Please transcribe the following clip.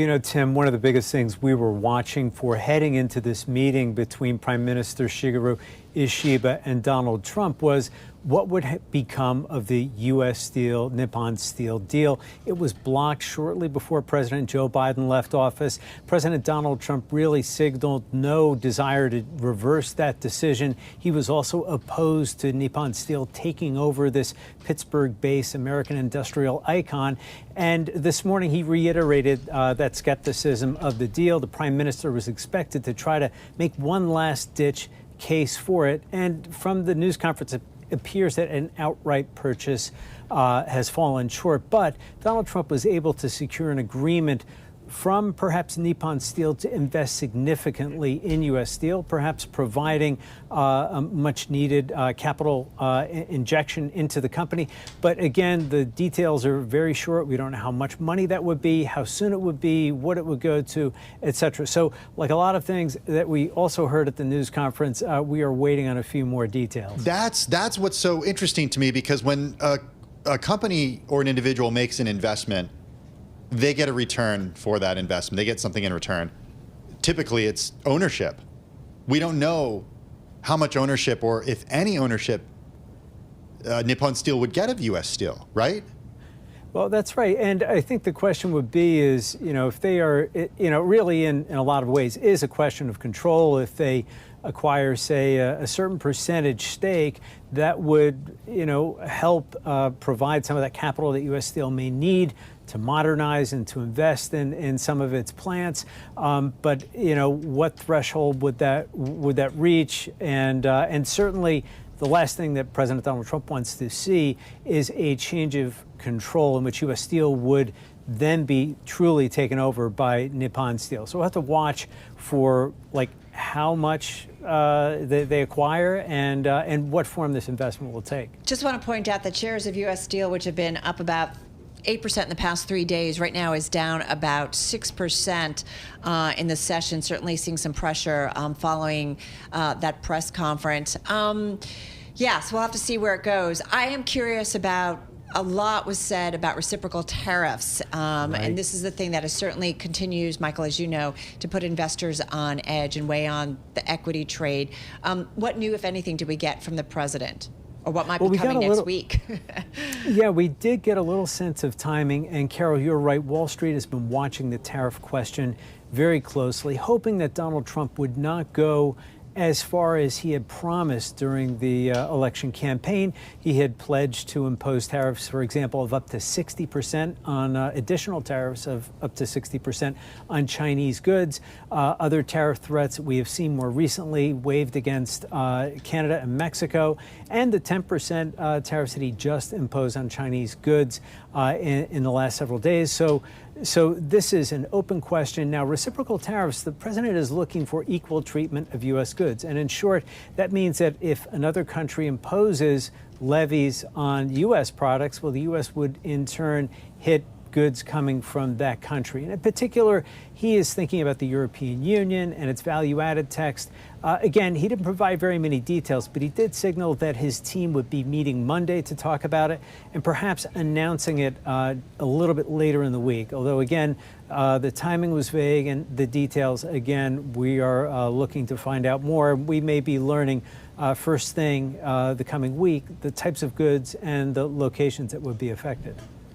You know, Tim, one of the biggest things we were watching for heading into this meeting between Prime Minister Shigeru Ishiba and Donald Trump was what would become of the U.S. Steel, Nippon Steel deal. It was blocked shortly before President Joe Biden left office. President Donald Trump really signaled no desire to reverse that decision. He was also opposed to Nippon Steel taking over this Pittsburgh-based American industrial icon. And this morning he reiterated that skepticism of the deal. The Prime Minister was expected to try to make one last-ditch case for it. And from the news conference, it appears that an outright purchase has fallen short. But Donald Trump was able to secure an agreement from perhaps Nippon Steel to invest significantly in U.S. Steel, perhaps providing a much-needed capital injection into the company. But again, the details are very short. We don't know how much money that would be, how soon it would be, what it would go to, et cetera. So like a lot of things that we also heard at the news conference, we are waiting on a few more details. That's what's so interesting to me, because when a company or an individual makes an investment, they get a return for that investment. They get something in return. Typically, it's ownership. We don't know how much ownership, or if any ownership, Nippon Steel would get of U.S. Steel, right? Well, that's right. And I think the question would be is, if they are, really in a lot of ways is a question of control. If they acquire, say, a certain percentage stake, that would, help provide some of that capital that U.S. Steel may need to modernize and to invest in some of its plants. But, what threshold would that reach? And certainly the last thing that President Donald Trump wants to see is a change of control in which U.S. Steel would then be truly taken over by Nippon Steel. So we'll have to watch for how much they acquire and what form this investment will take. Just want to point out that shares of U.S. Steel, which have been up about 8% in the past 3 days, right now is down about 6% in the session, certainly seeing some pressure following that press conference. Yes, we'll have to see where it goes. I am curious about, a lot was said about reciprocal tariffs, right. And this is the thing that is certainly continues, Michael, as you know, to put investors on edge and weigh on the equity trade. What new, if anything, did we get from the president? Or what might be coming next week? Yeah, we did get a little sense of timing. And Carol, you're right. Wall Street has been watching the tariff question very closely, hoping that Donald Trump would not go as far as he had promised during the election campaign. He had pledged to impose tariffs, for example, of up to 60% on additional tariffs of up to 60% on Chinese goods. Other tariff threats we have seen more recently waved against Canada and Mexico, and the 10% tariffs that he just imposed on Chinese goods in the last several days. So this is an open question. Now, reciprocal tariffs, the president is looking for equal treatment of U.S. goods. And in short, that means that if another country imposes levies on U.S. products, well, the U.S. would in turn hit goods coming from that country. And in particular, he is thinking about the European Union and its value-added tax. Again, he didn't provide very many details, but he did signal that his team would be meeting Monday to talk about it and perhaps announcing it a little bit later in the week. Although, again, the timing was vague and the details, again, we are looking to find out more. We may be learning first thing the coming week the types of goods and the locations that would be affected.